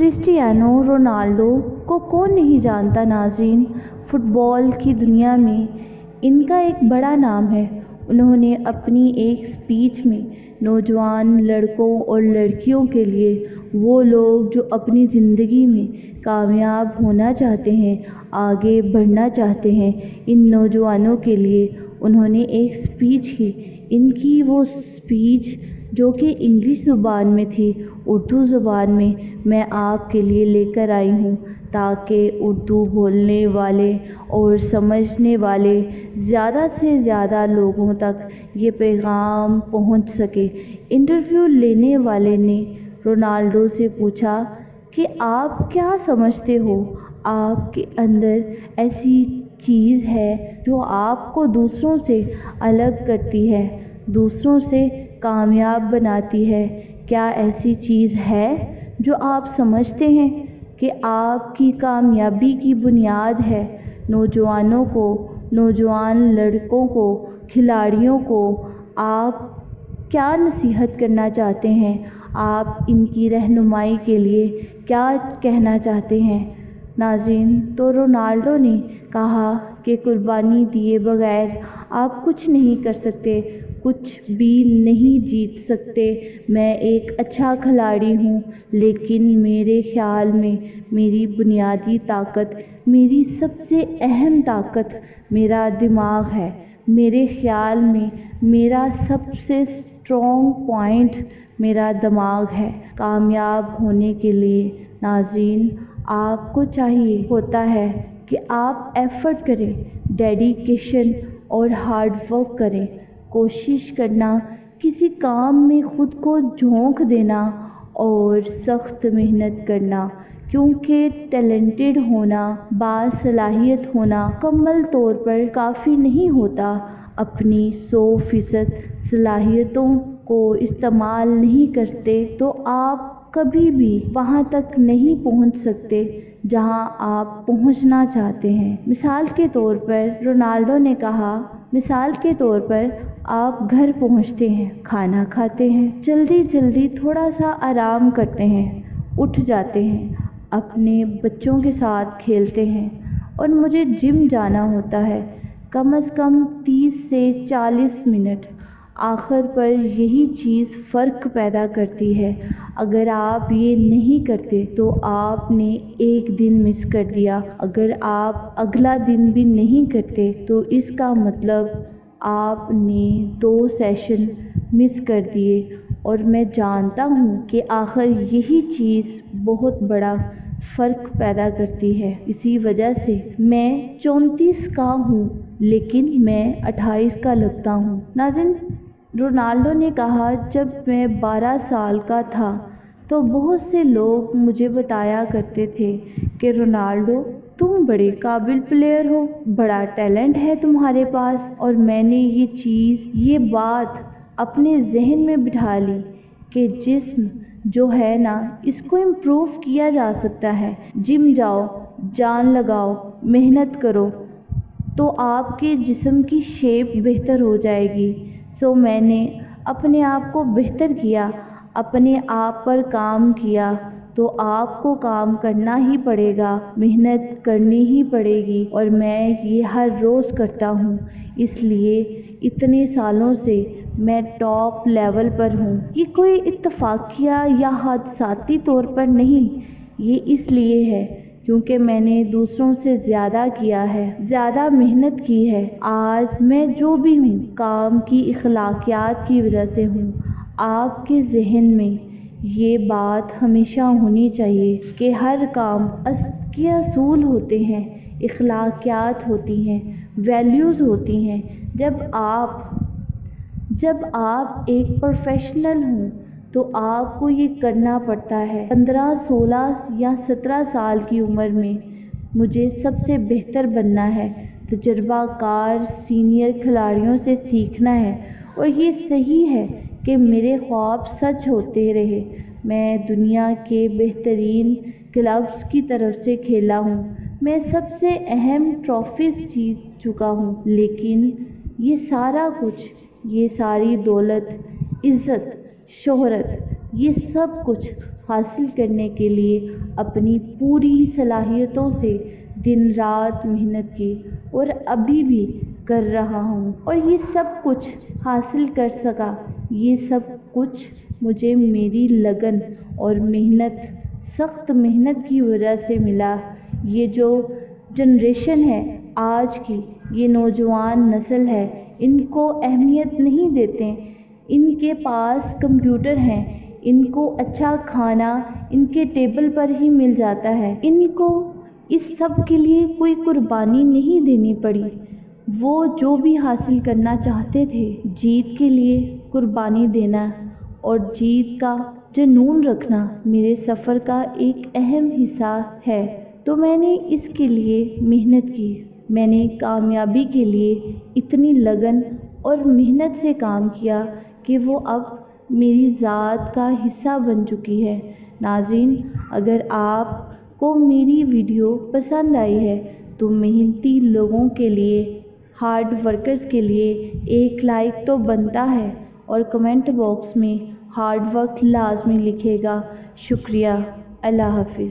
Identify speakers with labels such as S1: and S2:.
S1: Cristiano Ronaldo को कौन नहीं जानता नाज़रीन। फ़ुटबॉल की दुनिया में इनका एक बड़ा नाम है। उन्होंने अपनी एक स्पीच में नौजवान लड़कों और लड़कियों के लिए, वो लोग जो अपनी ज़िंदगी में कामयाब होना चाहते हैं, आगे बढ़ना चाहते हैं, इन नौजवानों के लिए उन्होंने एक स्पीच की। इनकी वो स्पीच जो कि इंग्लिश ज़ुबान में थी, उर्दू ज़ुबान में मैं आपके लिए लेकर आई हूँ, ताकि उर्दू बोलने वाले और समझने वाले ज़्यादा से ज़्यादा लोगों तक ये पैगाम पहुँच सके। इंटरव्यू लेने वाले ने रोनाल्डो से पूछा कि आप क्या समझते हो, आपके अंदर ऐसी चीज़ है जो आपको दूसरों से अलग करती है, दूसरों से कामयाब बनाती है। क्या ऐसी चीज़ है जो आप समझते हैं कि आपकी कामयाबी की बुनियाद है? नौजवानों को, नौजवान लड़कों को, खिलाड़ियों को आप क्या नसीहत करना चाहते हैं? आप इनकी रहनुमाई के लिए क्या कहना चाहते हैं? नाज़रीन, तो रोनाल्डो ने कहा कि कुर्बानी दिए बगैर आप कुछ नहीं कर सकते, कुछ भी नहीं जीत सकते। मैं एक अच्छा खिलाड़ी हूँ, लेकिन मेरे ख़्याल में मेरी बुनियादी ताकत, मेरी सबसे अहम ताकत मेरा दिमाग है। मेरे ख़्याल में मेरा सबसे स्ट्रॉन्ग पॉइंट मेरा दिमाग है। कामयाब होने के लिए नाज़रीन आपको चाहिए होता है कि आप एफ़र्ट करें, डेडिकेशन और हार्ड वर्क करें। कोशिश करना, किसी काम में ख़ुद को झोंक देना और सख्त मेहनत करना, क्योंकि टैलेंटेड होना, बासलाहियत होना मुकम्मल तौर पर काफ़ी नहीं होता। अपनी 100% सलाहियतों को इस्तेमाल नहीं करते तो आप कभी भी वहाँ तक नहीं पहुँच सकते जहाँ आप पहुँचना चाहते हैं। मिसाल के तौर पर रोनाल्डो ने कहा, मिसाल के तौर पर आप घर पहुँचते हैं, खाना खाते हैं, जल्दी जल्दी थोड़ा सा आराम करते हैं, उठ जाते हैं, अपने बच्चों के साथ खेलते हैं, और मुझे जिम जाना होता है कम से कम 30 से 40 मिनट। आखिर पर यही चीज़ फ़र्क पैदा करती है। अगर आप ये नहीं करते तो आपने एक दिन मिस कर दिया। अगर आप अगला दिन भी नहीं करते तो इसका मतलब आपने 2 सेशन मिस कर दिए। और मैं जानता हूँ कि आखिर यही चीज़ बहुत बड़ा फ़र्क पैदा करती है। इसी वजह से मैं 34 का हूँ, लेकिन मैं 28 का लगता हूँ। नाज़रीन, रोनाल्डो ने कहा, जब मैं 12 साल का था तो बहुत से लोग मुझे बताया करते थे कि रोनाल्डो, तुम बड़े काबिल प्लेयर हो, बड़ा टैलेंट है तुम्हारे पास। और मैंने ये बात अपने जहन में बिठा ली कि जिस्म जो है ना, इसको इम्प्रूव किया जा सकता है। जिम जाओ, जान लगाओ, मेहनत करो तो आपके जिस्म की शेप बेहतर हो जाएगी। सो मैंने अपने आप को बेहतर किया, अपने आप पर काम किया। तो आपको काम करना ही पड़ेगा, मेहनत करनी ही पड़ेगी, और मैं ये हर रोज़ करता हूँ। इसलिए इतने सालों से मैं टॉप लेवल पर हूँ। ये कोई इत्तफाकिया या हादसाती तौर पर नहीं, ये इसलिए है क्योंकि मैंने दूसरों से ज़्यादा किया है, ज़्यादा मेहनत की है। आज मैं जो भी हूँ, काम की इखलाकियात की वजह से हूँ। आपके जहन में ये बात हमेशा होनी चाहिए कि हर काम के असूल होते हैं, इखलाकियात होती हैं, वैल्यूज़ होती हैं। जब आप एक प्रोफेशनल हों तो आपको ये करना पड़ता है। 15, 16 या 17 साल की उम्र में मुझे सबसे बेहतर बनना है, तजुर्बाकार सीनियर खिलाड़ियों से सीखना है, और ये सही है कि मेरे ख्वाब सच होते रहे। मैं दुनिया के बेहतरीन क्लब्स की तरफ से खेला हूँ, मैं सबसे अहम ट्रॉफीज़ जीत चुका हूँ, लेकिन ये सारा कुछ, ये सारी दौलत, इज़्ज़त, शोहरत, ये सब कुछ حاصل کرنے کے لیے اپنی پوری صلاحیتوں سے دن رات محنت کی اور ابھی بھی کر رہا ہوں، اور یہ سب کچھ حاصل کر سکا۔ یہ سب کچھ مجھے میری لگن اور محنت، سخت محنت کی وجہ سے ملا۔ یہ جو جنریشن ہے آج کی، یہ نوجوان نسل ہے، ان کو اہمیت نہیں دیتے۔ ان کے پاس کمپیوٹر ہیں، ان کو اچھا کھانا ان کے ٹیبل پر ہی مل جاتا ہے، ان کو اس سب کے لیے کوئی قربانی نہیں دینی پڑی۔ وہ جو بھی حاصل کرنا چاہتے تھے، جیت کے لیے قربانی دینا اور جیت کا جنون رکھنا میرے سفر کا ایک اہم حصہ ہے۔ تو میں نے اس کے لیے محنت کی، میں نے کامیابی کے لیے اتنی لگن اور محنت سے کام کیا کہ وہ اب میری ذات کا حصہ بن چکی ہے۔ ناظرین، اگر آپ کو میری ویڈیو پسند آئی ہے تو محنتی لوگوں کے لیے، ہارڈ ورکرز کے لیے ایک لائک تو بنتا ہے، اور کمنٹ باکس میں ہارڈ ورک لازمی لکھے گا۔ شکریہ۔ اللہ حافظ۔